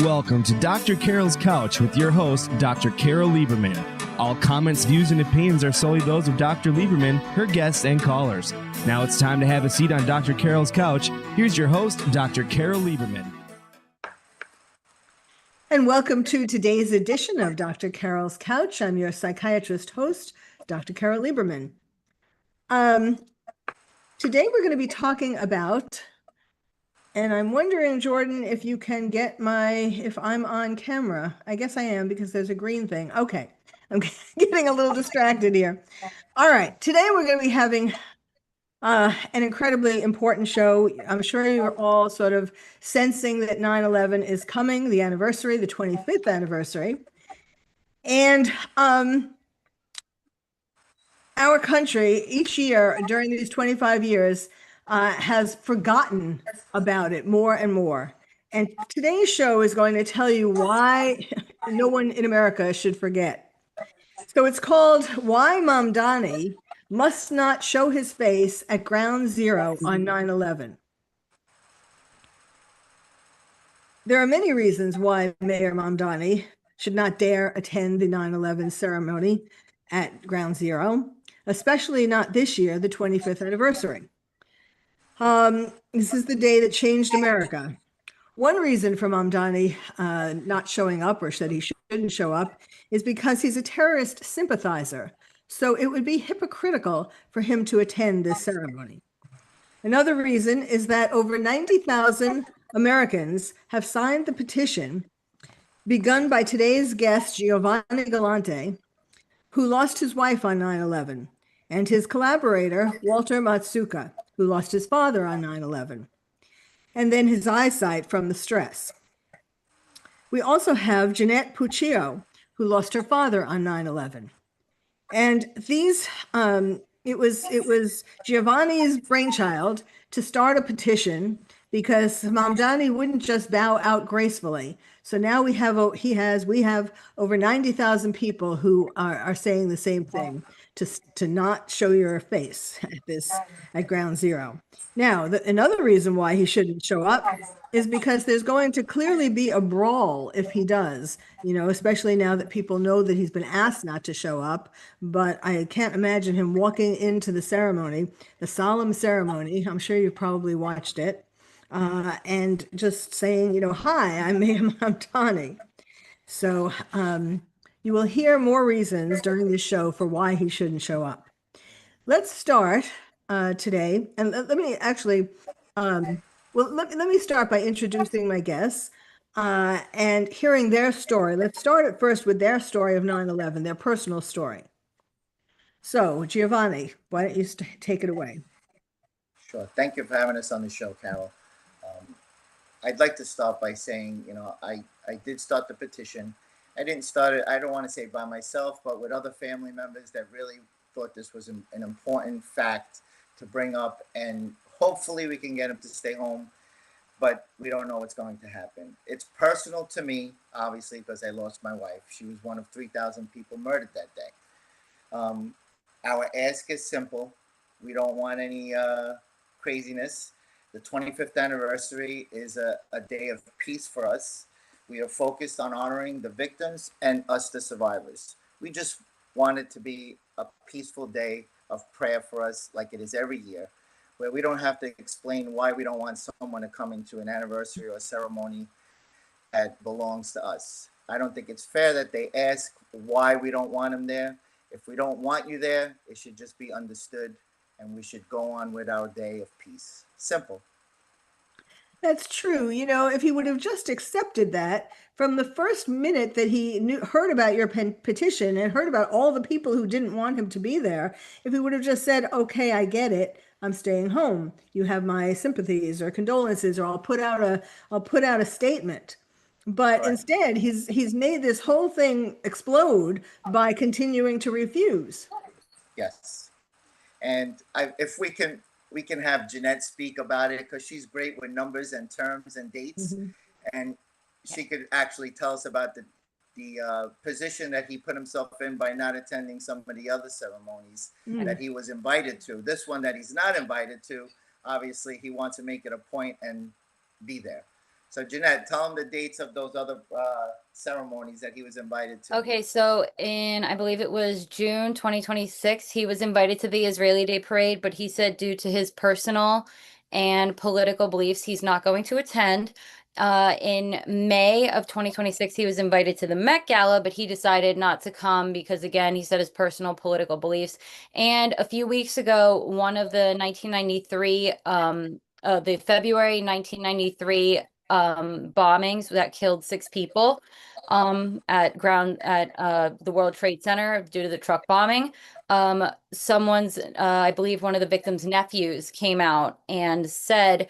Welcome to Dr. Carole's Couch with your host, Dr. Carole Lieberman. All comments, views, and opinions are solely those of Dr. Lieberman, her guests, and callers. Now it's time to have a seat on Dr. Carole's Couch. Here's your host, Dr. Carole Lieberman. And welcome to today's edition of Dr. Carole's Couch. I'm your psychiatrist host, Dr. Carole Lieberman. Today we're going to be talking about, and I'm wondering, Jordan, if you can get if I'm on camera. I guess I am because there's a green thing. Okay, I'm getting a little distracted here. All right, today we're going to be having an incredibly important show. I'm sure you're all sort of sensing that 9/11 is coming, the anniversary, the 25th anniversary. And our country each year during these 25 years has forgotten about it more and more. And today's show is going to tell you why no one in America should forget. So it's called Why MAMDANI Must Not Show His Face at Ground Zero on 9/11. There are many reasons why Mayor MAMDANI should not dare attend the 9/11 ceremony at Ground Zero, especially not this year, the 25th anniversary. This is the day that changed America. One reason for MAMDANI not showing up, or that he shouldn't show up, is because he's a terrorist sympathizer. So it would be hypocritical for him to attend this ceremony. Another reason is that over 90,000 Americans have signed the petition begun by today's guest, Giovanni Galante, who lost his wife on 9/11, and his collaborator, Walter Matsuka, who lost his father on 9/11, and then his eyesight from the stress. We also have Jeanette Puccio, who lost her father on 9/11. And these, it was Giovanni's brainchild to start a petition because MAMDANI wouldn't just bow out gracefully. So now we have over 90,000 people who are saying the same thing, to not show your face at Ground Zero. Now, another reason why he shouldn't show up is because there's going to clearly be a brawl if he does, especially now that people know that he's been asked not to show up. But I can't imagine him walking into the ceremony, the solemn ceremony. I'm sure you've probably watched it. And just saying, hi, I'm Mayor MAMDANI. So you will hear more reasons during this show for why he shouldn't show up. Let's start today, and let me actually, let me start by introducing my guests and hearing their story. Let's start at first with their story of 9/11, their personal story. So, Giovanni, why don't you take it away? Sure. Thank you for having us on the show, Carole. I'd like to start by saying, I did start the petition. I didn't start it, I don't want to say by myself, but with other family members that really thought this was an important fact to bring up, and hopefully we can get him to stay home, but we don't know what's going to happen. It's personal to me, obviously, because I lost my wife. She was one of 3,000 people murdered that day. Our ask is simple. We don't want any craziness. The 25th anniversary is a day of peace for us. We are focused on honoring the victims and us, the survivors. We just want it to be a peaceful day of prayer for us, like it is every year, where we don't have to explain why we don't want someone to come into an anniversary or a ceremony that belongs to us. I don't think it's fair that they ask why we don't want them there. If we don't want you there, it should just be understood, and we should go on with our day of peace. Simple. That's true. If he would have just accepted that from the first minute that he heard about your petition and heard about all the people who didn't want him to be there, if he would have just said, okay, I get it, I'm staying home, you have my sympathies or condolences, or I'll put out a statement. But right. Instead, he's made this whole thing explode by continuing to refuse. Yes. And if we can have Jeanette speak about it, because she's great with numbers and terms and dates. Mm-hmm. And she could actually tell us about the position that he put himself in by not attending some of the other ceremonies that he was invited to. This one that he's not invited to, obviously he wants to make it a point and be there. So Jeanette, tell him the dates of those other ceremonies that he was invited to. Okay, so I believe it was June 2026, he was invited to the Israeli Day Parade, but he said due to his personal and political beliefs, he's not going to attend. In May of 2026, he was invited to the Met Gala, but he decided not to come because, again, he said his personal political beliefs. And a few weeks ago, one of the 1993, the February 1993 bombings that killed 6 people at the World Trade Center due to the truck bombing. I believe one of the victims' nephews came out and said,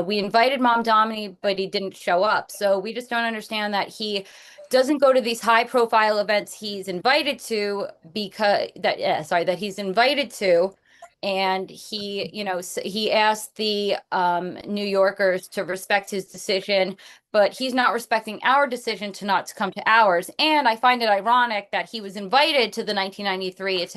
we invited MAMDANI, but he didn't show up. So we just don't understand that he doesn't go to these high profile events he's invited to that he's invited to. And he asked the New Yorkers to respect his decision, but he's not respecting our decision to not to come to ours. And I find it ironic that he was invited to the 1993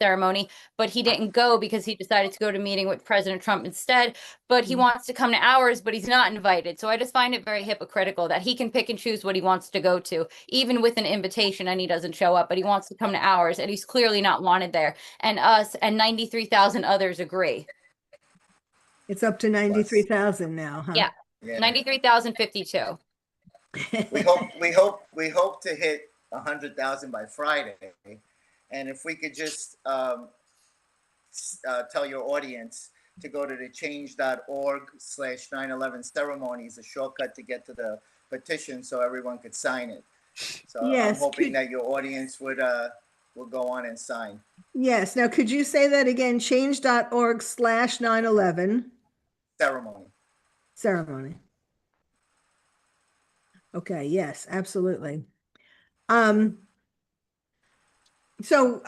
ceremony, but he didn't go because he decided to go to a meeting with President Trump instead. But he wants to come to ours, but he's not invited. So I just find it very hypocritical that he can pick and choose what he wants to go to, even with an invitation, and he doesn't show up, but he wants to come to ours, and he's clearly not wanted there. And us and 93,000 others agree. It's up to 93,000 now, huh? Yeah. 93,052. We hope to hit 100,000 by Friday, and if we could just tell your audience to go to the change.org/9/11 ceremonies, a shortcut to get to the petition, so everyone could sign it. So yes, I'm hoping that your audience would go on and sign. Yes. Now, could you say that again? Change.org/9/11 ceremony. Okay. Yes, absolutely. So,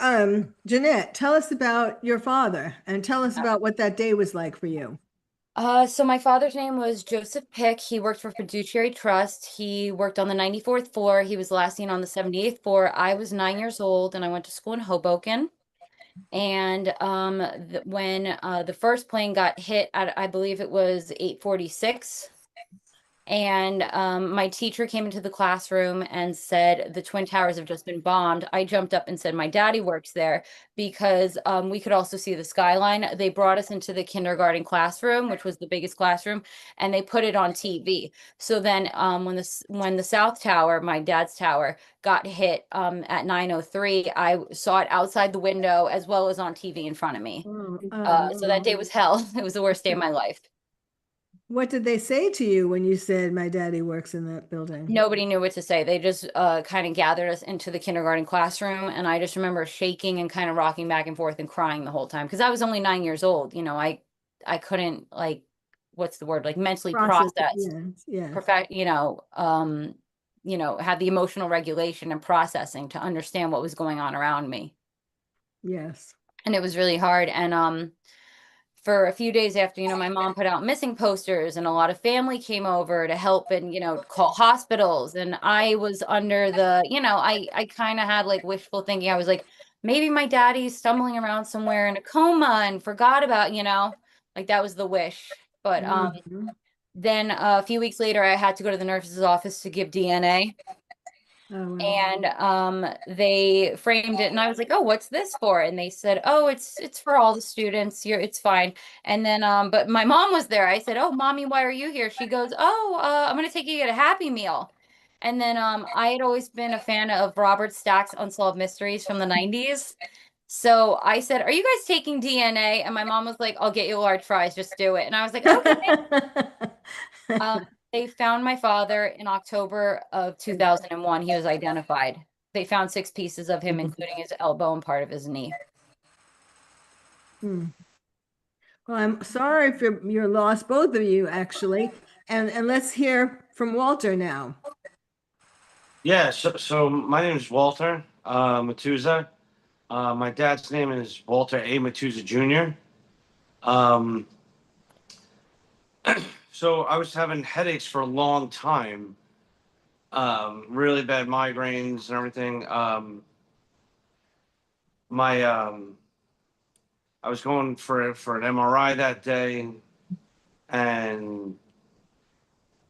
Jeanette, tell us about your father and tell us about what that day was like for you. So my father's name was Joseph Pick. He worked for Fiduciary Trust. He worked on the 94th floor. He was last seen on the 78th floor. I was 9 years old and I went to school in Hoboken. And when the first plane got hit at, I believe it was 8:46. And my teacher came into the classroom and said, the Twin Towers have just been bombed. I jumped up and said, my daddy works there, because we could also see the skyline. They brought us into the kindergarten classroom, which was the biggest classroom, and they put it on TV. So then when the South Tower, my dad's tower, got hit at 9:03, I saw it outside the window as well as on TV in front of me. So that day was hell. It was the worst day of my life. What did they say to you when you said my daddy works in that building? Nobody knew what to say. They just kind of gathered us into the kindergarten classroom, and I just remember shaking and kind of rocking back and forth and crying the whole time because I was only 9 years old. I couldn't, like, what's the word, like, mentally process, have the emotional regulation and processing to understand what was going on around me. Yes. And it was really hard. And for a few days after, my mom put out missing posters, and a lot of family came over to help and, call hospitals. And I was under the, I kind of had like wishful thinking. I was like, maybe my daddy's stumbling around somewhere in a coma and forgot about, like that was the wish. But then a few weeks later, I had to go to the nurse's office to give DNA. Oh, wow. And they framed it, and I was like, oh, what's this for? And they said, oh, it's for all the students here, it's fine. And then but my mom was there. I said, oh, mommy, why are you here? She goes, oh, I'm gonna take you to get a Happy Meal. And then I had always been a fan of Robert Stack's Unsolved Mysteries from the 90s. So I said, are you guys taking DNA? And my mom was like, I'll get you large fries, just do it. And I was like, okay. They found my father in October of 2001. He was identified. They found 6 pieces of him, including his elbow and part of his knee. Well, I'm sorry for your loss, both of you, actually. And let's hear from Walter now. Yeah, so my name is Walter Matuza. My dad's name is Walter A. Matuza Jr. So I was having headaches for a long time, really bad migraines and everything. I was going for an MRI that day, and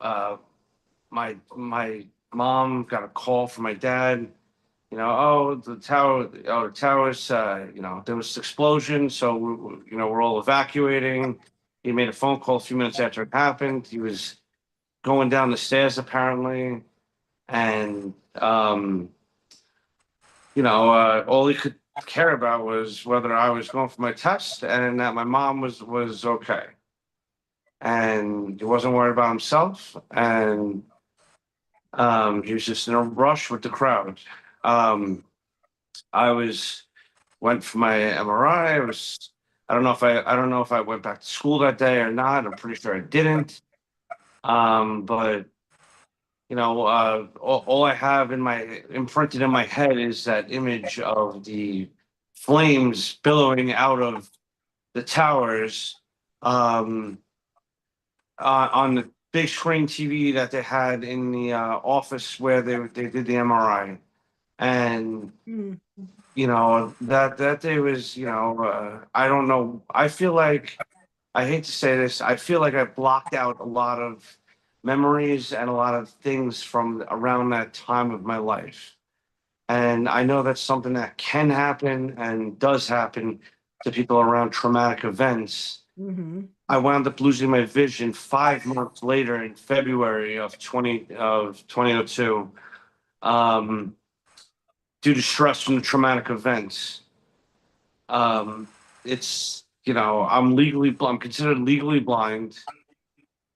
my mom got a call from my dad. Oh, the towers, there was an explosion, so we're all evacuating. He made a phone call a few minutes after it happened. He was going down the stairs apparently, and all he could care about was whether I was going for my test and that my mom was okay. And he wasn't worried about himself, and he was just in a rush with the crowd. I went for my MRI. I don't know if I went back to school that day or not. I'm pretty sure I didn't. But all I have imprinted in my head is that image of the flames billowing out of the towers, on the big screen TV that they had in the office where they did the MRI. And Mm. that day was, I don't know. I feel like, I hate to say this, I feel like I blocked out a lot of memories and a lot of things from around that time of my life. And I know that's something that can happen and does happen to people around traumatic events. Hmm. I wound up losing my vision 5 months later in February of 2002, due to stress from the traumatic events. It's I'm considered legally blind,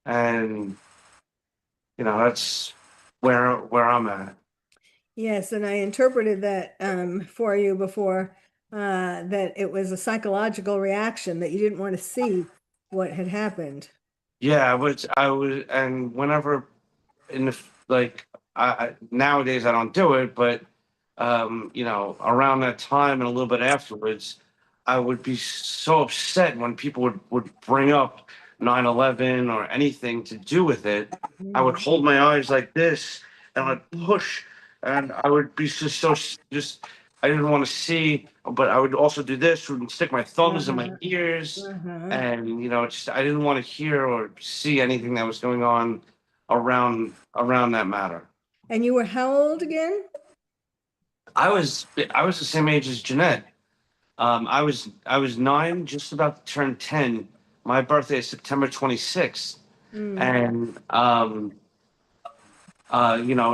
and that's where I'm at. Yes, and I interpreted that for you before, that it was a psychological reaction that you didn't want to see what had happened. Yeah, and whenever in the like, nowadays I don't do it, but around that time and a little bit afterwards, I would be so upset when people would bring up 9/11 or anything to do with it. I would hold my eyes like this and I'd push, and I would be just I didn't want to see, but I would also do this and stick my thumbs in my Uh-huh. ears, Uh-huh. and just I didn't want to hear or see anything that was going on around that matter. And you were how old again? I was the same age as Jeanette. I was 9, just about to turn 10. My birthday is September 26th, Mm. and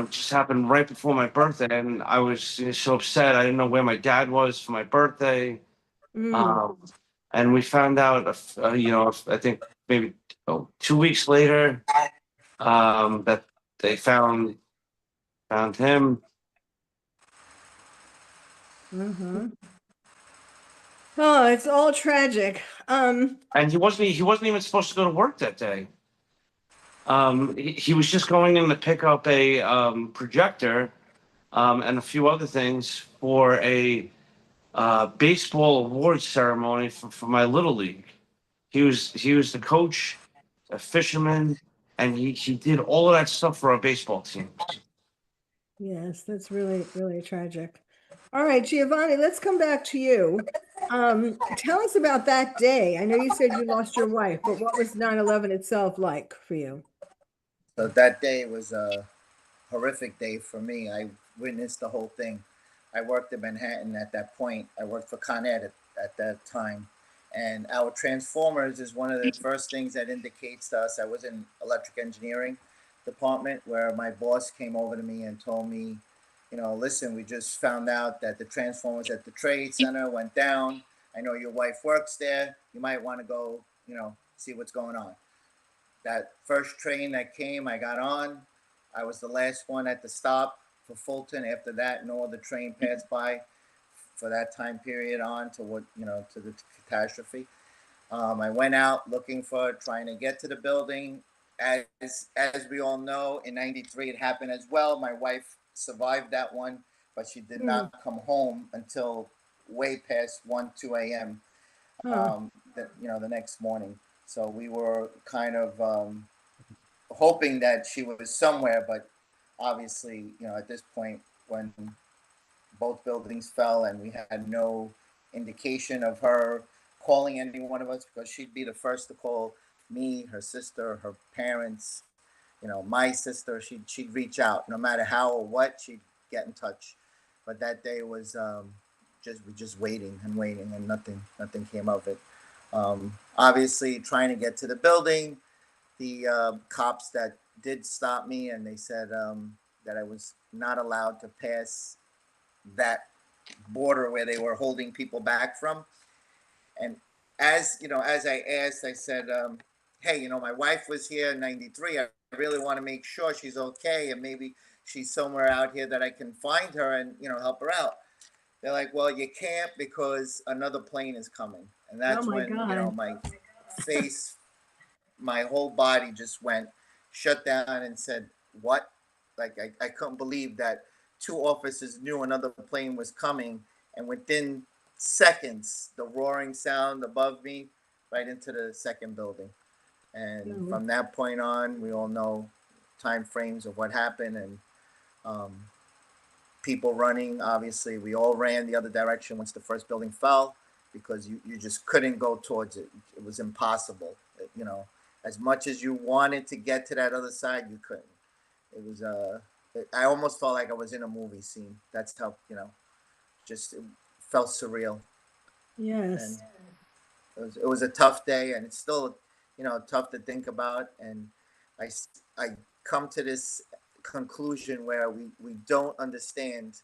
it just happened right before my birthday, and I was so upset. I didn't know where my dad was for my birthday. Mm. Um, and we found out, I think maybe 2 weeks later, that they found him. Uh-huh. Oh, it's all tragic. And he wasn't even supposed to go to work that day. He was just going in to pick up a projector, and a few other things for a baseball awards ceremony for my little league. He was the coach, a fisherman, and he did all of that stuff for our baseball team. Yes, that's really, really tragic. All right, Giovanni, let's come back to you. Tell us about that day. I know you said you lost your wife, but what was 9/11 itself like for you? So that day was a horrific day for me. I witnessed the whole thing. I worked in Manhattan at that point. I worked for Con Ed at that time. And our transformers is one of the first things that indicates to us. I was in electric engineering department where my boss came over to me and told me, listen, we just found out that the transformers at the trade center went down. I know your wife works there. You might want to go, see what's going on. That first train that came, I got on. I was the last one at the stop for Fulton. After that, no other train passed by for that time period on to to the catastrophe. I went out looking for it, trying to get to the building. As we all know, in '93 it happened as well. My wife survived that one, but she did Mm. not come home until way past 2 a.m. Huh. The next morning. So we were kind of hoping that she was somewhere, but obviously, at this point, when both buildings fell and we had no indication of her calling any one of us, because she'd be the first to call me, her sister, her parents, my sister, she'd reach out no matter how or what, she'd get in touch. But that day was just waiting and waiting, and nothing came of it. Obviously, trying to get to the building, the cops that did stop me, and they said that I was not allowed to pass that border where they were holding people back from. And as I asked, I said, hey, my wife was here in 93. I really want to make sure she's okay, and maybe she's somewhere out here that I can find her and, help her out. They're like, well, you can't because another plane is coming. And Oh that's my when, God. my face, my whole body just went shut down and said, what? Like, I couldn't believe that two officers knew another plane was coming. And within seconds, the roaring sound above me, right into the second building. And from that point on, we all know time frames of what happened, and people running. Obviously, we all ran the other direction once the first building fell, because you just couldn't go towards it. It was impossible. As much as you wanted to get to that other side, you couldn't. It was I almost felt like I was in a movie scene. That's how, just it felt surreal. Yes. And it was a tough day, and it's still, tough to think about. And I come to this conclusion where we don't understand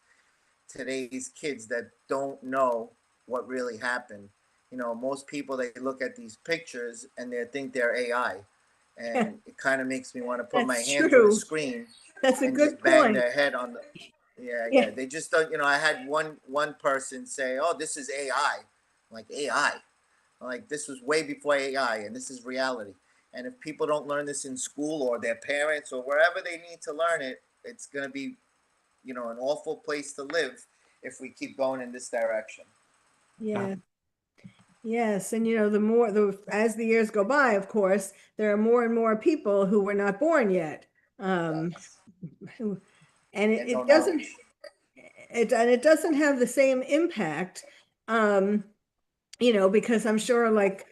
today's kids that don't know what really happened. Most people, they look at these pictures and they think they're AI, and it kind of makes me want to put my That's hand to the true. screen That's a and good just bang point. their head on the. Yeah. They just don't. I had one person say, "Oh, this is AI." I'm like, AI. I'm like, this was way before AI, and this is reality. And if people don't learn this in school or their parents or wherever they need to learn it, it's going to be, an awful place to live if we keep going in this direction. Yeah. Yes, and as the years go by, of course, there are more and more people who were not born yet. Who- and And no it doesn't knowledge. it doesn't have the same impact, because I'm sure like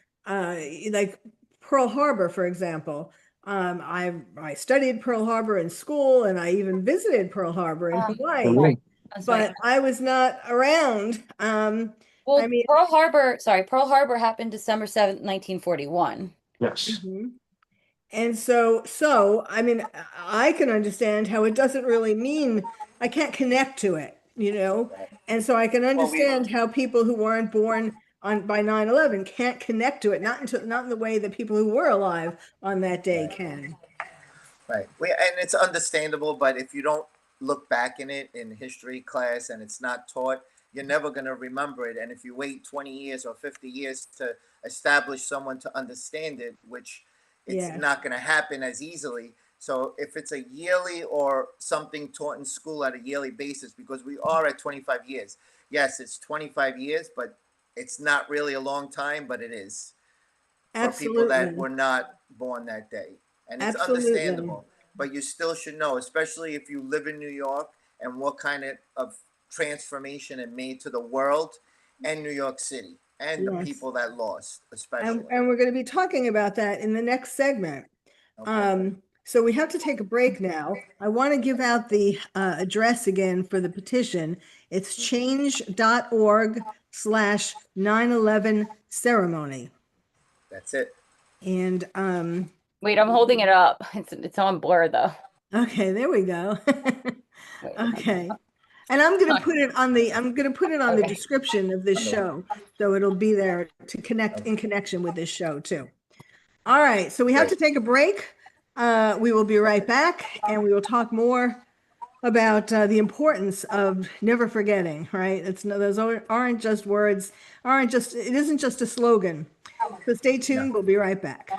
Pearl Harbor, for example. I studied Pearl Harbor in school, and I even visited Pearl Harbor in Hawaii, Sorry. That's right. but I was not around. Well, I mean, Pearl Harbor happened December 7th, 1941. Yes. mhm. And I mean, I can understand how it doesn't really mean, I can't connect to it, Right. and so I can Well, understand how people who weren't born by 9/11 can't connect to it, not in the way that people who were alive on that day can. right. And it's understandable, but if you don't look back in it in history class and it's not taught, you're never going to remember it. And if you wait 20 years or 50 years to establish someone to understand it, which it's Yes, not going to happen as easily. So if it's a yearly or something taught in school at a yearly basis, because we are at 25 years. Yes, it's 25 years, but it's not really a long time, but it is for people that absolutely, were not born that day. And it's absolutely. understandable, but you still should know, especially if you live in New York, and what kind of transformation it made to the world and New York City and the Yes. people that lost, And, especially. and we're going to be talking about that in the next segment. Okay. So we have to take a break now. I want to give out the address again for the petition. It's change.org/9/11 ceremony. That's it. And Wait, I'm holding it up. It's on blur though. okay, there we go. Wait. Okay. And I'm going to put it on the Okay. description of this show. So it'll be there to connect in connection with this show too. All right, so we have to Great. take a break. We will be right back, and we will talk more about the importance of never forgetting, right? Those aren't just words, it isn't just a slogan. So stay tuned, we'll be right back.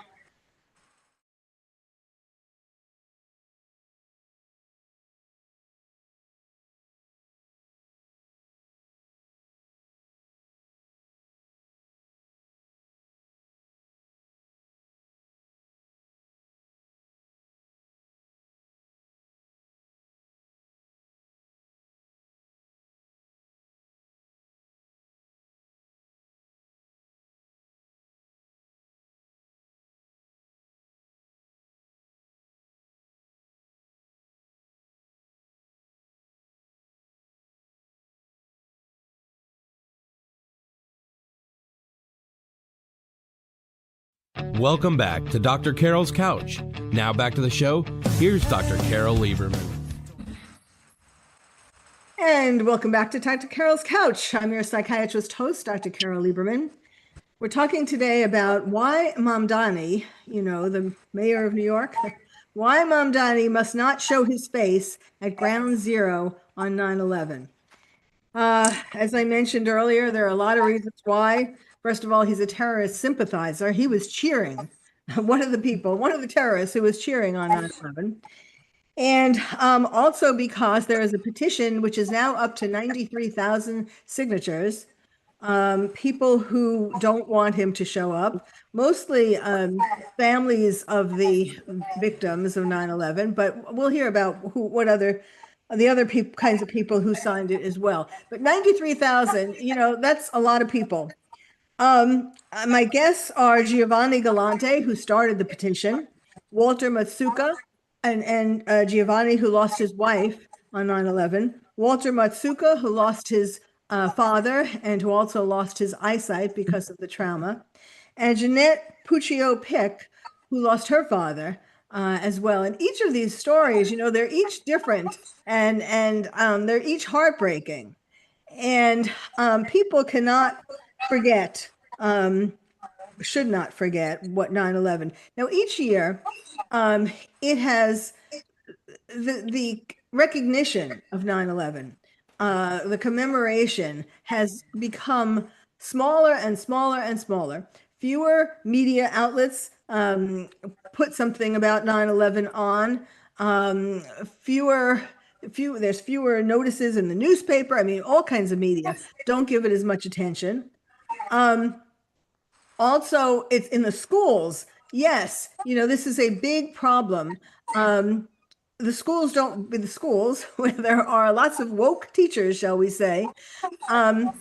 Welcome back to Dr. Carole's Couch. Now back to the show. Here's Dr. Carole Lieberman. And welcome back to Dr. Carole's Couch. I'm your psychiatrist host, Dr. Carole Lieberman. We're talking today about why MAMDANI, the mayor of New York, why MAMDANI must not show his face at Ground Zero on 9/11. As I mentioned earlier, there are a lot of reasons why. First of all, he's a terrorist sympathizer. He was cheering, one of the terrorists who was cheering on 9/11. And also because there is a petition which is now up to 93,000 signatures, people who don't want him to show up, mostly families of the victims of 9/11, but we'll hear about the other kinds of people who signed it as well. But 93,000, that's a lot of people. My guests are Giovanni Galante, who started the petition, Walter Matsuka, and Giovanni, who lost his wife on 9/11, Walter Matsuka, who lost his father and who also lost his eyesight because of the trauma, and Jeanette Puccio-Pick, who lost her father as well. And each of these stories, they're each different and they're each heartbreaking. And people cannot forget, should not forget what 9/11. Now, each year, it has the recognition of 9/11, the commemoration has become smaller and smaller and smaller. Fewer media outlets put something about 9/11 on. There's fewer notices in the newspaper. I mean, all kinds of media don't give it as much attention. Also, it's in the schools. Yes, this is a big problem. The schools where there are lots of woke teachers, shall we say, don't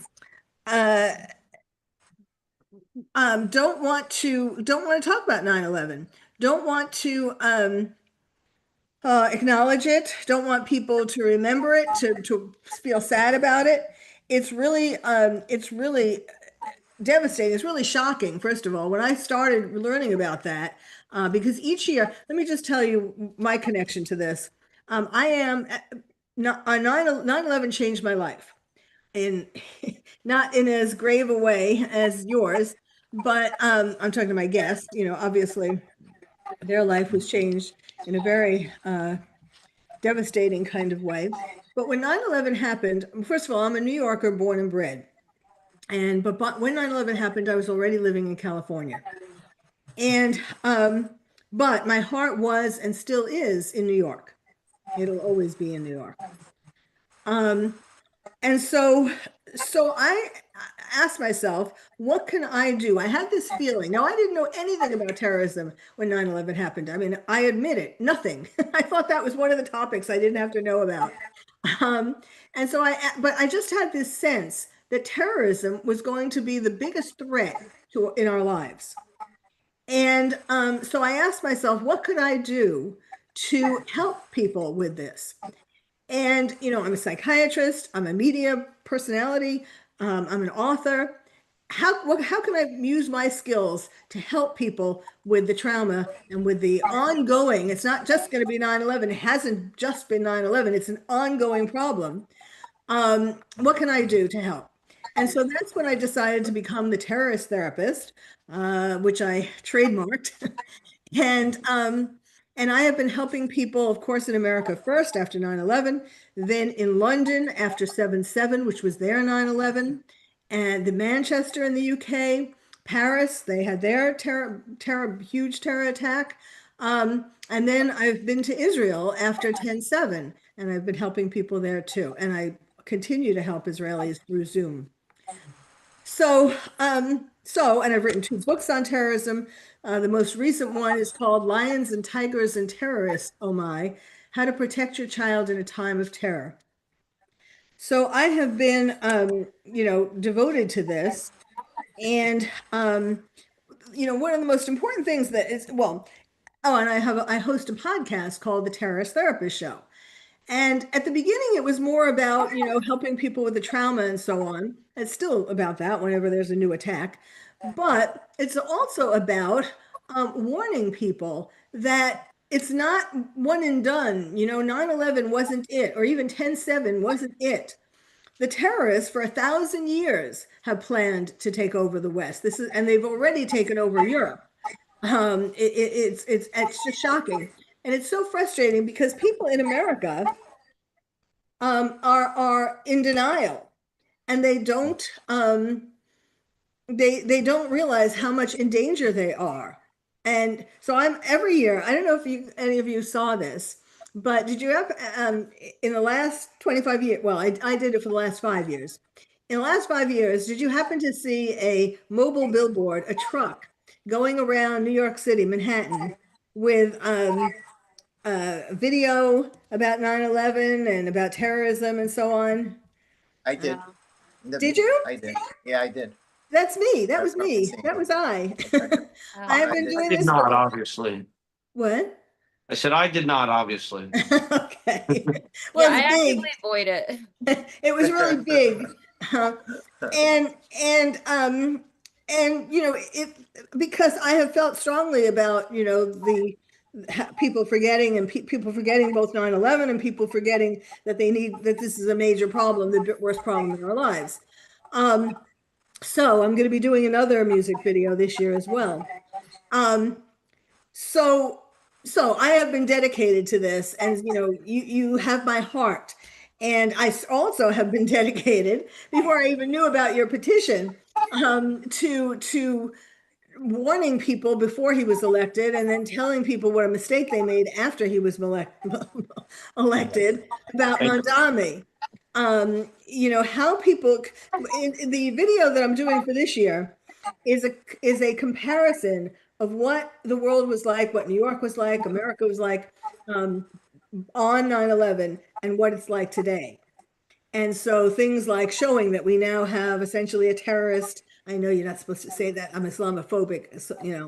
want to talk about 9/11, don't want to acknowledge it, don't want people to remember it, to feel sad about it. It's really devastating. It's really shocking, first of all, when I started learning about that, because each year, let me just tell you my connection to this. 9/11 changed my life, not in as grave a way as yours, but I'm talking to my guests, obviously their life was changed in a very devastating kind of way. But when 9/11 happened, first of all, I'm a New Yorker born and bred. But when 9/11 happened, I was already living in California. And but my heart was and still is in New York. It'll always be in New York. And so I asked myself, what can I do? I had this feeling. Now, I didn't know anything about terrorism when 9/11 happened. I mean, I admit it, nothing. I thought that was one of the topics I didn't have to know about. But I just had this sense that terrorism was going to be the biggest threat in our lives. And so I asked myself, what could I do to help people with this? And, I'm a psychiatrist, I'm a media personality, I'm an author. How can I use my skills to help people with the trauma and with the ongoing, it's not just going to be 9/11, it hasn't just been 9/11, it's an ongoing problem. What can I do to help? And so that's when I decided to become the terrorist therapist, which I trademarked. And I have been helping people, of course, in America first after 9/11, then in London after 7/7, which was their 9/11, and Manchester in the UK, Paris, they had their huge terror attack. And then I've been to Israel after 10/7, and I've been helping people there too. And I continue to help Israelis through Zoom. So, and I've written 2 books on terrorism. The most recent one is called Lions and Tigers and Terrorists, Oh My, How to Protect Your Child in a Time of Terror. So I have been, devoted to this. And, one of the most important things that is, and I host a podcast called The Terrorist Therapist Show. And at the beginning, it was more about, helping people with the trauma and so on. It's still about that whenever there's a new attack. But it's also about warning people that it's not one and done. 9/11 wasn't it, or even 10/7 wasn't it. The terrorists for 1,000 years have planned to take over the West. And they've already taken over Europe. It's just shocking, and it's so frustrating because people in America are in denial, and they don't realize how much in danger they are. And so I'm every year. I don't know if any of you saw this, but did you have in the last 25 years? Well, I did it for the last 5 years. In the last 5 years, did you happen to see a mobile billboard, a truck going around New York City, Manhattan, with video about 9/11 and about terrorism and so on? I did. Did you? I did. Yeah, I did. That's me. That I was remember me. seeing That it. was I. Okay. I have been I doing did this not, for obviously. what? I said I did not, obviously. Okay. Yeah, Well, I it's actively big. avoid it. It was really big. And it because I have felt strongly about, the people forgetting and people forgetting both 9/11 and people forgetting that that this is a major problem, the worst problem in our lives. So I'm going to be doing another music video this year as well. Um, so I have been dedicated to this, and you have my heart. And I also have been dedicated before I even knew about your petition, to warning people before he was elected, and then telling people what a mistake they made after he was elected about Mandami. How people in the video that I'm doing for this year is a comparison of what the world was like, what New York was like, America was like, on 9/11, and what it's like today. And so things like showing that we now have essentially a terrorist. I know you're not supposed to say that. I'm Islamophobic,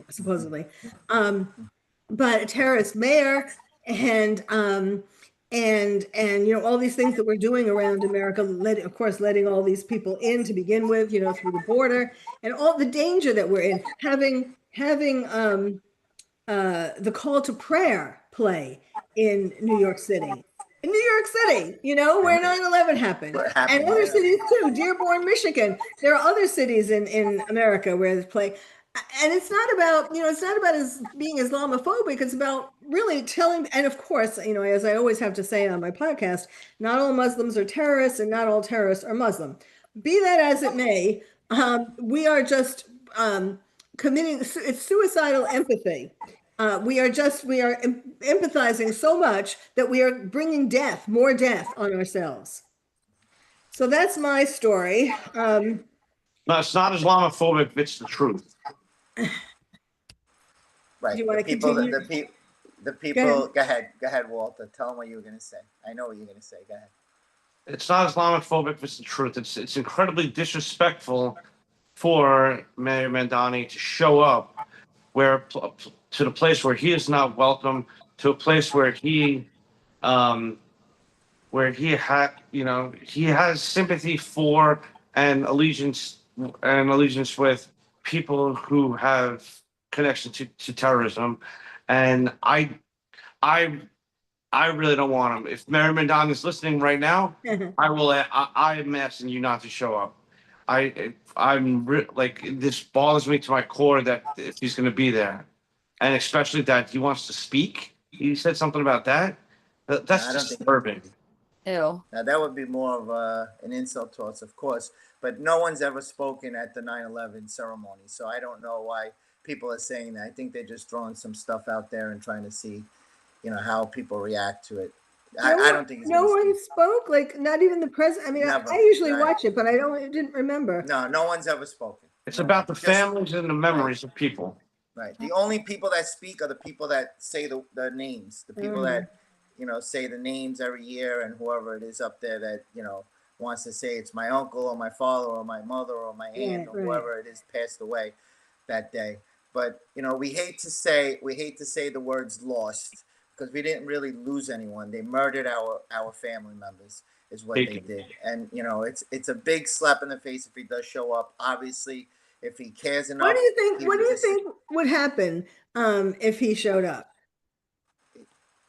supposedly. But a terrorist mayor, and all these things that we're doing around America, of course, letting all these people in to begin with, through the border, and all the danger that we're in, having the call to prayer play in New York City. In New York City, where 9/11 happened. What happened, And other yeah. cities too, Dearborn, Michigan. There are other cities in America where this play. And it's not about, being Islamophobic. It's about really telling, and of course, as I always have to say on my podcast, not all Muslims are terrorists and not all terrorists are Muslim. Be that as it may, we are just committing, it's suicidal empathy. We are empathizing so much that we are bringing more death on ourselves. So that's my story. No, it's not Islamophobic. It's the truth. Right. Do you want to people, continue? the people. Go ahead, Walter. Tell them what you were going to say. I know what you're going to say. Go ahead. It's not Islamophobic. It's the truth. It's incredibly disrespectful for Mayor MAMDANI to show up to the place where he is not welcome, to a place where he he has sympathy for and allegiance with people who have connection to terrorism. And I really don't want him. If Mayor MAMDANI is listening right now, I'm asking you not to show up. This bothers me to my core that if he's going to be there, and especially that he wants to speak. He said something about that. That's disturbing. Ew. Now that would be more of an insult to us, of course, but no one's ever spoken at the 9/11 ceremony, so I don't know why people are saying that. I think they're just throwing some stuff out there and trying to see, how people react to it. I don't think no one spoke, like not even the president. I mean, Never. I usually Right. watch it, but I didn't remember. No one's ever spoken. It's about the families and the memories of people. Right. The only people that speak are the people that say the names, the people that, say the names every year, and whoever it is up there that, wants to say it's my uncle or my father or my mother or my aunt or whoever it is passed away that day. But, we hate to say the words lost, because we didn't really lose anyone. They murdered our family members is what they did. And, it's a big slap in the face if he does show up. Obviously, If he cares enough, What do you think? he What do would you just- think would happen if he showed up?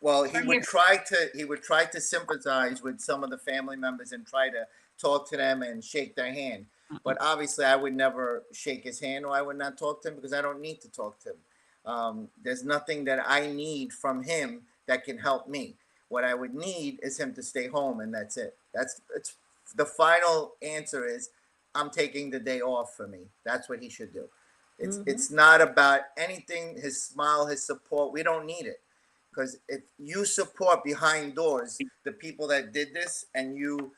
Well, he would try to sympathize with some of the family members and try to talk to them and shake their hand. But obviously, I would never shake his hand, or I would not talk to him, because I don't need to talk to him. There's nothing that I need from him that can help me. What I would need is him to stay home, and that's it. It's the final answer is, I'm taking the day off for me. That's what he should do. It's not about anything. His smile, his support, we don't need it. Because if you support behind doors the people that did this, and you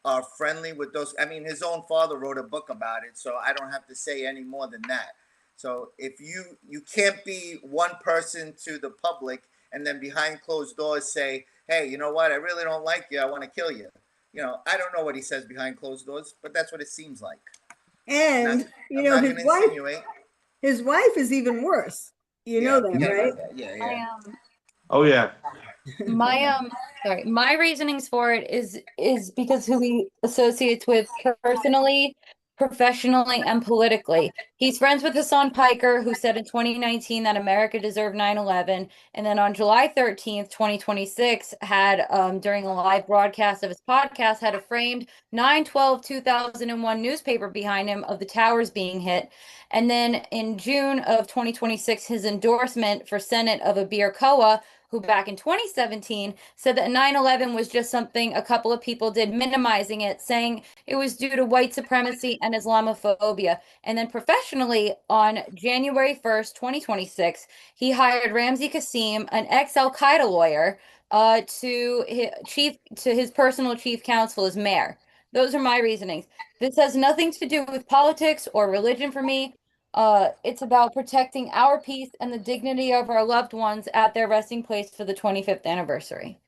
are friendly with those, I mean, his own father wrote a book about it, so I don't have to say any more than that. So if you can't be one person to the public and then behind closed doors say, hey, you know what, I really don't like you, I want to kill you. You know, I don't know what he says behind closed doors, but that's what it seems like. And I'm not going to insinuate. His wife is even worse. You know that, right? Yeah. Oh yeah. My reasonings for it is because who he associates with personally, professionally, and politically. He's friends with Hassan Piker, who said in 2019 that America deserved 9/11, and then on July 13th, 2026, had during a live broadcast of his podcast, had a framed 9/12/2001 newspaper behind him of the towers being hit. And then in June of 2026, his endorsement for Senate of Abir Koa, who back in 2017 said that 9/11 was just something a couple of people did, minimizing it, saying it was due to white supremacy and Islamophobia. And then professionally, on January 1st, 2026, he hired Ramzi Kasim, an ex-Al-Qaeda lawyer, to his personal chief counsel as mayor. Those are my reasonings. This has nothing to do with politics or religion for me. It's about protecting our peace and the dignity of our loved ones at their resting place for the 25th anniversary.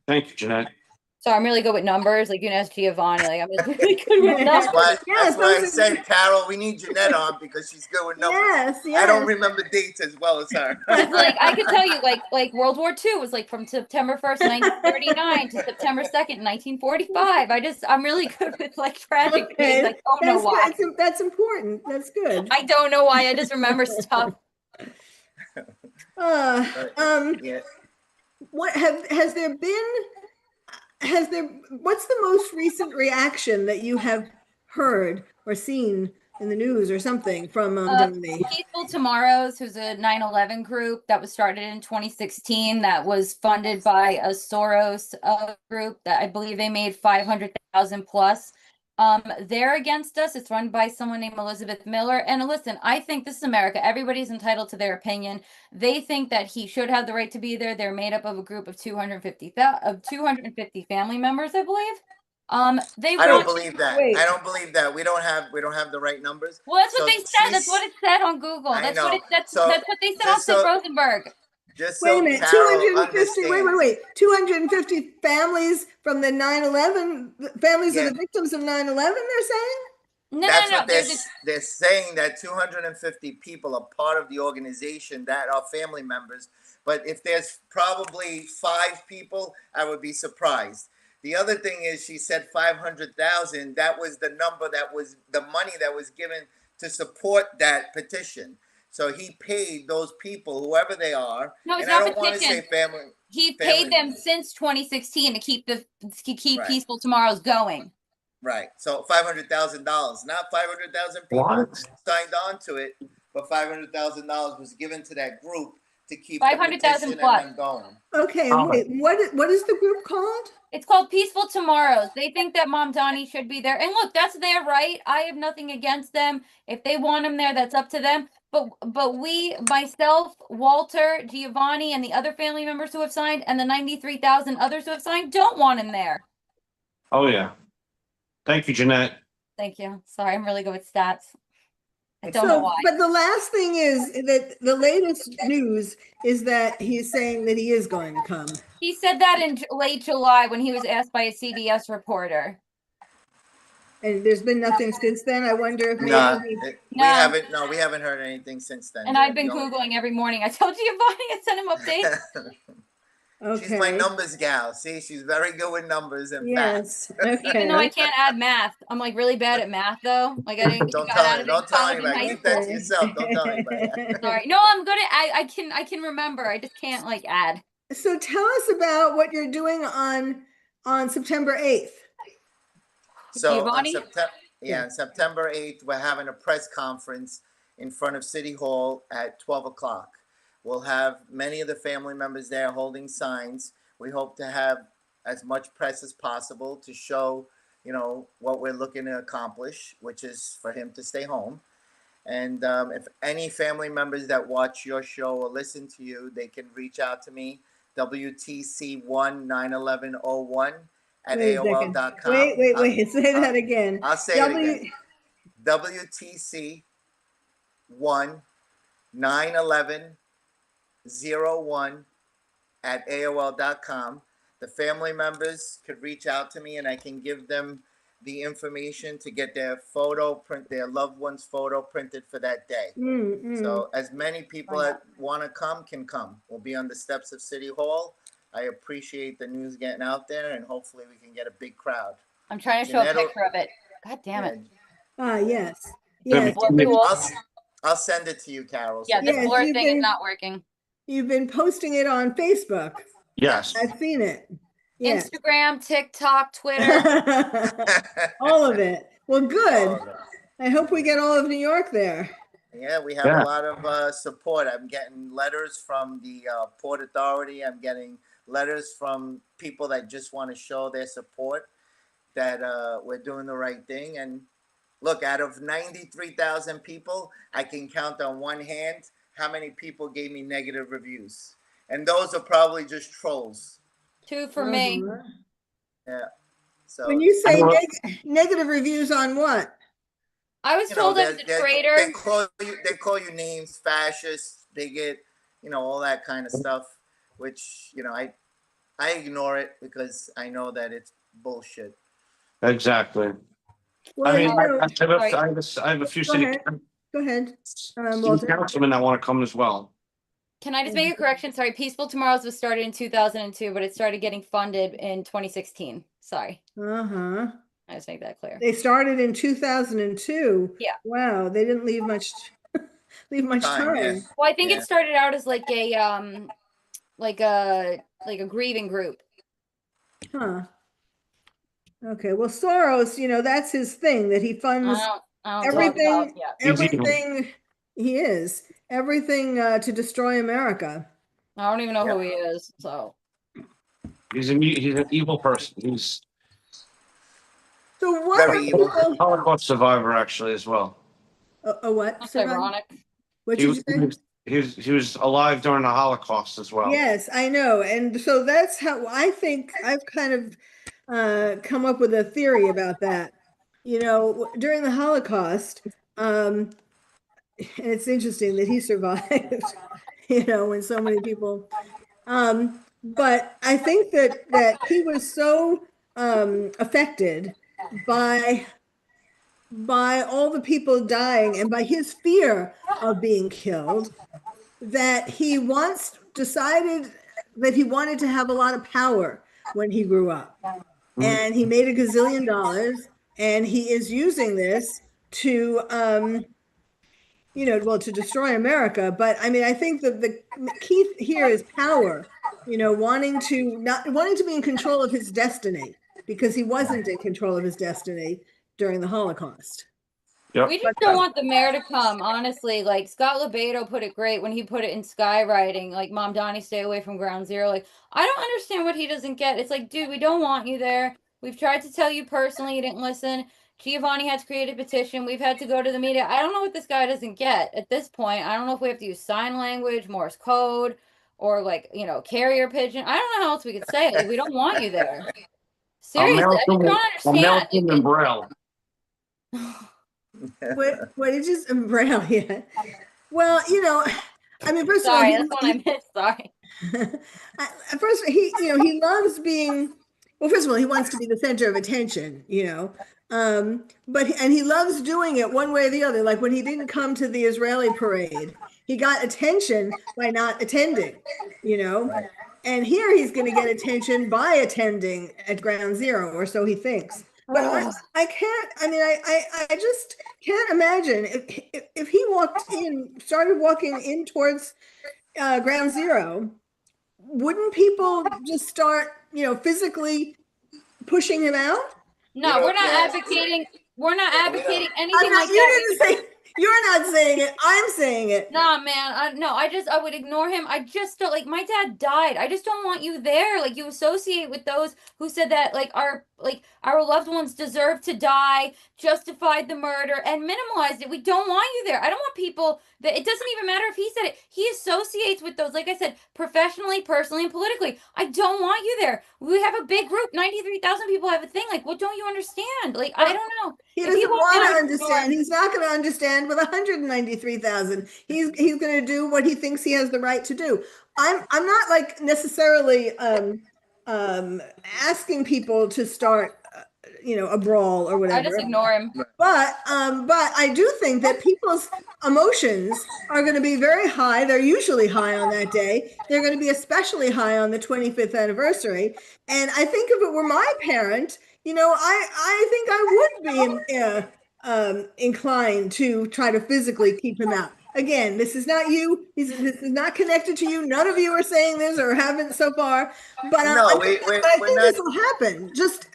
Thank you, Jeanette. So I'm really good with numbers, like you can ask Giovanni. Like I'm just really good with numbers. That's why I said, Carole, we need Jeanette on because she's good with numbers. Yes. I don't remember dates as well as her. It's like I could tell you, like World War II was like from September 1st, 1939 to September 2nd, 1945. I'm really good with like tragic dates. I don't know why. That's important. That's good. I don't know why. I just remember stuff. Yeah. What's the most recent reaction that you have heard or seen in the news or something from MAMDANI? Peaceful Tomorrows, who's a 9/11 group that was started in 2016, that was funded by a Soros group that I believe they made 500,000 plus. They're against us. It's run by someone named Elizabeth Miller. And listen, I think this is America. Everybody's entitled to their opinion. They think that he should have the right to be there. They're made up of a group of 250 family members, I believe. I don't believe that. I don't believe that. We don't have the right numbers. Well, that's what they said. That's what it said on Google. That's what they said on Sid Rosenberg. Just wait a so minute, Carole 250, wait. 250 families from the 9/11, families of the victims of 9/11, they're saying? No. What they're saying, that 250 people are part of the organization that are family members. But if there's probably 5 people, I would be surprised. The other thing is, she said 500,000. That was the number, that was the money that was given to support that petition. So he paid those people, whoever they are. No, it's and not I don't want to say family. He paid them since 2016 to keep Peaceful Tomorrows going. Right. So $500,000, not 500,000 people signed on to it, but $500,000 was given to that group to keep 500,000 plus and them going. Okay, wait. What is the group called? It's called Peaceful Tomorrows. They think that MAMDANI should be there. And look, that's their right. I have nothing against them. If they want him there, that's up to them. But we, myself, Walter, Giovanni, and the other family members who have signed, and the 93,000 others who have signed, don't want him there. Oh yeah. Thank you, Jeanette. Thank you. Sorry, I'm really good with stats. I don't know why. But the last thing is that the latest news is that he's saying that he is going to come. He said that in late July when he was asked by a CBS reporter. And there's been nothing since then. I wonder if maybe we haven't heard anything since then. And I've been Googling every morning. I told Giovanni I sent him updates. She's my Okay. numbers gal. See, she's very good with numbers and Yes. facts. Even though I Okay. can't add math, I'm like really bad at math though. Like I didn't Don't got tell out her. of it in Don't tell college and anybody. high Keep that to school. yourself. Don't tell anybody. Sorry. No, I'm good at I can remember. I just can't like add. So tell us about what you're doing on September 8th. So on Giovanni? September, Yeah. on September 8th, we're having a press conference in front of City Hall at 12 o'clock. We'll have many of the family members there holding signs. We hope to have as much press as possible to show, what we're looking to accomplish, which is for him to stay home. And if any family members that watch your show or listen to you, they can reach out to me, WTC1-91101 at Wait a second. AOL.com. Wait. Say that again. I'll say it again. WTC1-91101 at AOL.com. The family members could reach out to me and I can give them the information to get their their loved one's photo printed for that day. So as many people that want to come can come. We'll be on the steps of City Hall. I appreciate the news getting out there and hopefully we can get a big crowd. I'm trying to show a Janette- picture of it. God damn it. Yes. Yes. I'll send it to you, Carol. Yeah, this Yes, blur you've thing is been- not working. You've been posting it on Facebook. Yes. I've seen it. Yes. Instagram, TikTok, Twitter. All of it. Well, good. I hope we get all of New York there. Yeah, we have a lot of support. I'm getting letters from the Port Authority. I'm getting letters from people that just want to show their support that we're doing the right thing. And look, out of 93,000 people, I can count on one hand how many people gave me negative reviews. And those are probably just trolls. 2 for me. Yeah. So When you say negative reviews on what? I was told I was a traitor. They call you names, fascist, bigot, all that kind of stuff, which, I ignore it because I know that it's bullshit. Exactly. Well, I mean, you know- I have a few Go ahead. city Walter. councilmen that want to come as well. Can I just make a correction? Sorry, Peaceful Tomorrows was started in 2002, but it started getting funded in 2016. Sorry. Uh-huh. I just make that clear. They started in 2002. Yeah. Wow, they didn't leave much time. Yeah. Well, I think Yeah. it started out as like a grieving group. Huh. Okay. Well, Soros, that's his thing, that he funds I don't everything. talk about, yeah. Everything he is. Everything to destroy America. I don't even know who he is. So He's an evil person. He's So what Very are evil. people? a Holocaust survivor actually as well. A what? that's Survivor? ironic. What He did you was, say? he was alive during the Holocaust as well. Yes, I know. And so that's how I think I've kind of come up with a theory about that. During the Holocaust, and it's interesting that he survived, when so many people, but I think that he was so affected by all the people dying and by his fear of being killed, that he once decided that he wanted to have a lot of power when he grew up. And he made $1 gazillion, and he is using this to, to destroy America. But I mean, I think that the key here is power, wanting to be in control of his destiny, because he wasn't in control of his destiny during the Holocaust. Yep. We just don't want the mayor to come, honestly. Like Scott Lebedo put it great when he put it in Skywriting, like MAMDANI, stay away from Ground Zero. Like, I don't understand what he doesn't get. It's like, dude, we don't want you there. We've tried to tell you personally, you didn't listen. Giovanni had to create a petition. We've had to go to the media. I don't know what this guy doesn't get at this point. I don't know if we have to use sign language, Morse code, or carrier pigeon. I don't know how else we could say it. Like, we don't want you there. Seriously, I just don't understand. And Braille. What did you say? Braille? Yeah. Well, I mean, first Sorry, of all, that's what I missed. Sorry. first he loves being. Well, first of all, he wants to be the center of attention, but he loves doing it one way or the other. Like when he didn't come to the Israeli parade, he got attention by not attending, And here he's going to get attention by attending at Ground Zero, or so he thinks. But I can't, I mean, I just can't imagine if he started walking in towards Ground Zero, wouldn't people just start, physically pushing him out? No, we're not advocating. We're not advocating anything like that. You didn't say. You're not saying it. I'm saying it. Nah, man. No, I would ignore him. I just don't, like, my dad died. I just don't want you there. Like, you associate with those who said that, like, our loved ones deserve to die, justified the murder, and minimalized it. We don't want you there. I don't want people that, it doesn't even matter if he said it. He associates with those, like I said, professionally, personally, and politically. I don't want you there. We have a big group. 93,000 people have a thing. Like, what don't you understand? Like, I don't know. He doesn't want to understand. He's not going to understand with 193,000. He's going to do what he thinks he has the right to do. I'm not like necessarily asking people to start a brawl or whatever. I just ignore him. But I do think that people's emotions are going to be very high. They're usually high on that day. They're going to be especially high on the 25th anniversary. And I think if it were my parent, I think I would be inclined to try to physically keep him out. Again, this is not you. This is not connected to you. None of you are saying this or haven't so far. But I think this will happen. Just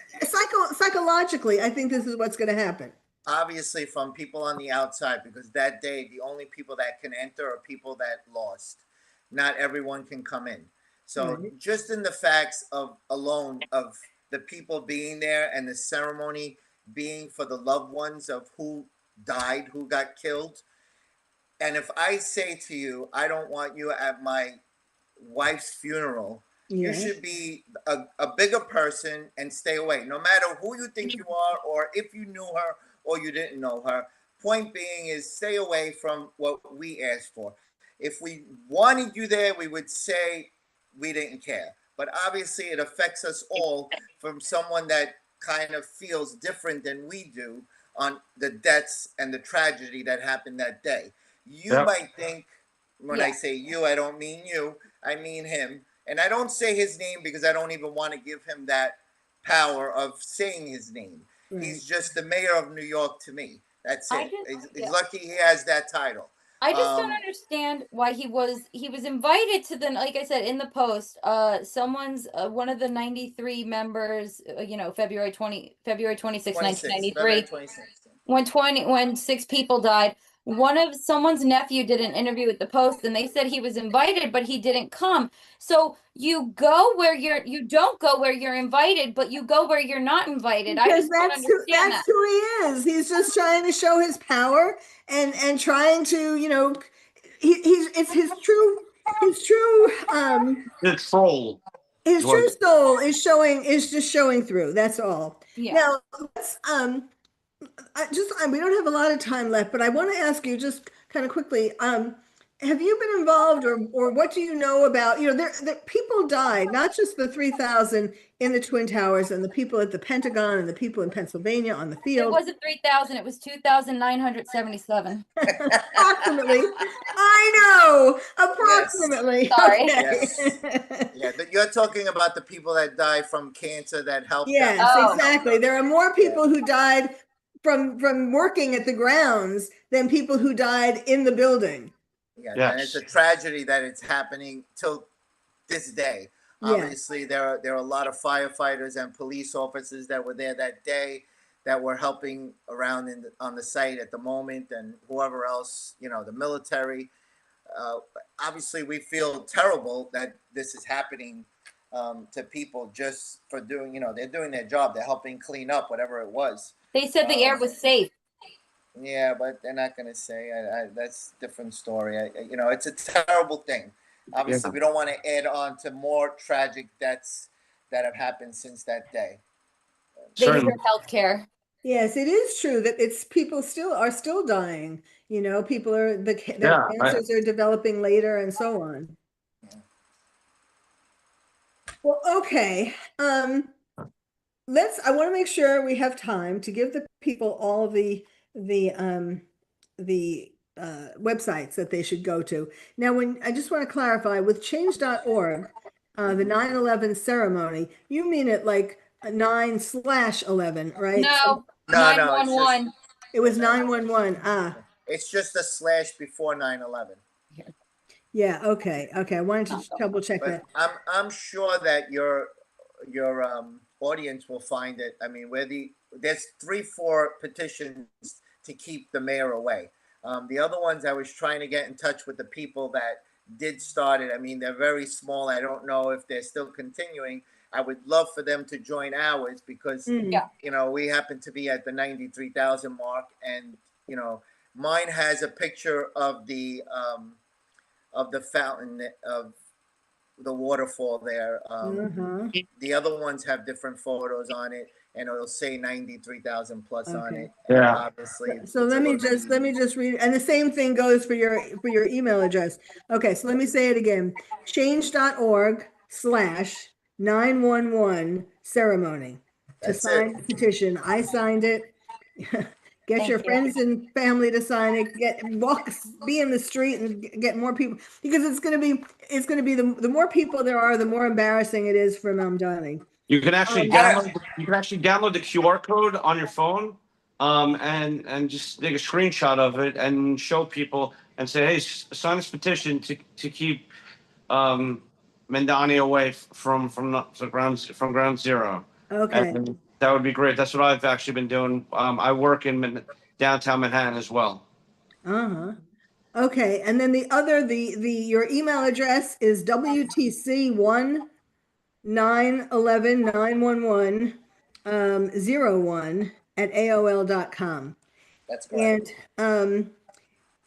psychologically, I think this is what's going to happen. Obviously, from people on the outside, because that day, the only people that can enter are people that lost. Not everyone can come in. So just in the facts alone of the people being there and the ceremony being for the loved ones of who died, who got killed. And if I say to you, I don't want you at my wife's funeral, you should be a bigger person and stay away, no matter who you think you are, or if you knew her or you didn't know her. Point being is stay away from what we asked for. If we wanted you there, we would say we didn't care. But obviously it affects us all from someone that kind of feels different than we do on the deaths and the tragedy that happened that day. You might think, when I say you, I don't mean you, I mean him. And I don't say his name because I don't even want to give him that power of saying his name. He's just the mayor of New York to me. That's it. He's lucky he has that title. I just don't understand why he was invited to the, like I said in the post, someone's one of the 93 members, February 26, 1993, when 6 people died. Someone's nephew did an interview with the Post, and they said he was invited, but he didn't come. So you go where you don't go where you're invited, but you go where you're not invited. I just don't understand that's who he is. He's just trying to show his power and trying to, it's his true It's full. His true soul is just showing through. That's all. Yeah. Now let's we don't have a lot of time left, but I want to ask you just kind of quickly, have you been involved or what do you know about, there people died, not just the 3,000 in the Twin Towers and the people at the Pentagon and the people in Pennsylvania on the field. It wasn't 3,000, it was 2,977. Approximately. I know, approximately. Yes. Sorry. Okay. Yeah, but you're talking about the people that died from cancer that helped. Yes, exactly. There are more people who died from working at the grounds than people who died in the building. Yeah, and it's a tragedy that it's happening till this day. Obviously, there are a lot of firefighters and police officers that were there that day that were helping around on the site at the moment, and whoever else, the military. Obviously, we feel terrible that this is happening to people just for doing, they're doing their job. They're helping clean up whatever it was. They said the air was safe. Yeah, but they're not going to say. That's a different story. It's a terrible thing. Obviously, we don't want to add on to more tragic deaths that have happened since that day. They deserve health care. Yes, it is true that people are still dying. People their cancers are developing later and so on. Well, okay. I want to make sure we have time to give the people all of the websites that they should go to. Now, I just want to clarify with change.org, the 9/11 ceremony. You mean it like 9/11, right? No, No, no, it's 911. It was 911. Ah, It's just a slash before 9/11. yeah. Okay. Okay. I wanted to double check But that. I'm sure that your audience will find it. I mean, there's 3-4 petitions to keep the mayor away. The other ones I was trying to get in touch with the people that did start it. I mean, they're very small. I don't know if they're still continuing. I would love for them to join ours because Mm. Yeah. you know we happen to be at the 93,000 mark, and you know mine has a picture of the fountain of the waterfall there. Uh-huh. The other ones have different photos on it, and it'll say 93,000 plus on Okay. it. And Yeah. obviously. So let me just read, and the same thing goes for your email address. Okay, so let me say it again. Change.org/911 ceremony to That's sign it. the petition. I signed it. Get Thank your you. friends and family to sign it. Be in the street and get more people, because it's going to be the more people there are, the more embarrassing it is for MAMDANI. You can actually download. You can actually download the QR code on your phone, and just take a screenshot of it and show people and say, "Hey, sign this petition to keep Mandani away from ground zero." Okay. And that would be great. That's what I've actually been doing. I work in downtown Manhattan as well. Uh-huh. Okay, and then your email address is WTC1911101 That's correct.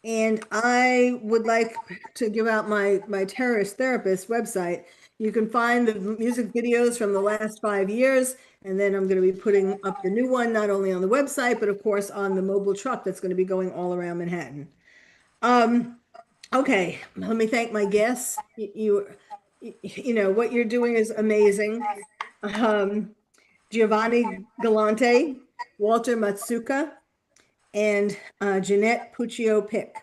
and I would like to give out my terrorist therapist website. You can find the music videos from the last 5 years, and then I'm going to be putting up the new one, not only on the website, but of course on the mobile truck that's going to be going all around Manhattan. Okay, let me thank my guests. You know what you're doing is amazing. Giovanni Galante, Walter Matsuka, and Jeanette Puccio Pick.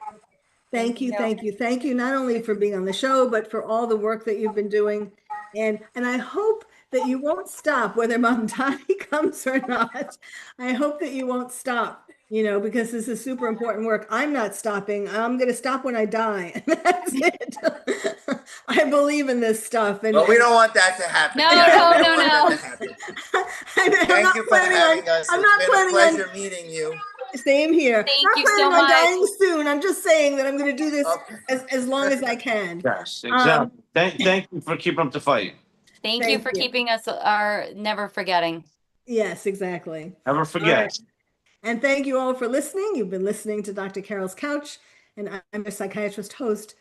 Thank you, thank you, thank you, not only for being on the show, but for all the work that you've been doing. And I hope that you won't stop, whether MAMDANI comes or not. I hope that you won't stop, because this is super important work. I'm not stopping. I'm going to stop when I die. That's it. I believe in this stuff. But we don't want that to happen. No, Carol. We no, don't no, want no. that to happen. I'm Thank not you for planning having on, us. I'm It's not been a planning pleasure on, meeting you. same here. Thank Not you planning so on much. dying soon. I'm just saying that I'm going to do this Okay. as long as I can. Yes, exactly. Thank you for keeping up the fight. Thank you Thank for you. keeping us never forgetting. Yes, exactly. Never All forget. right. And thank you all for listening. You've been listening to Dr. Carol's Couch, and I'm your psychiatrist host,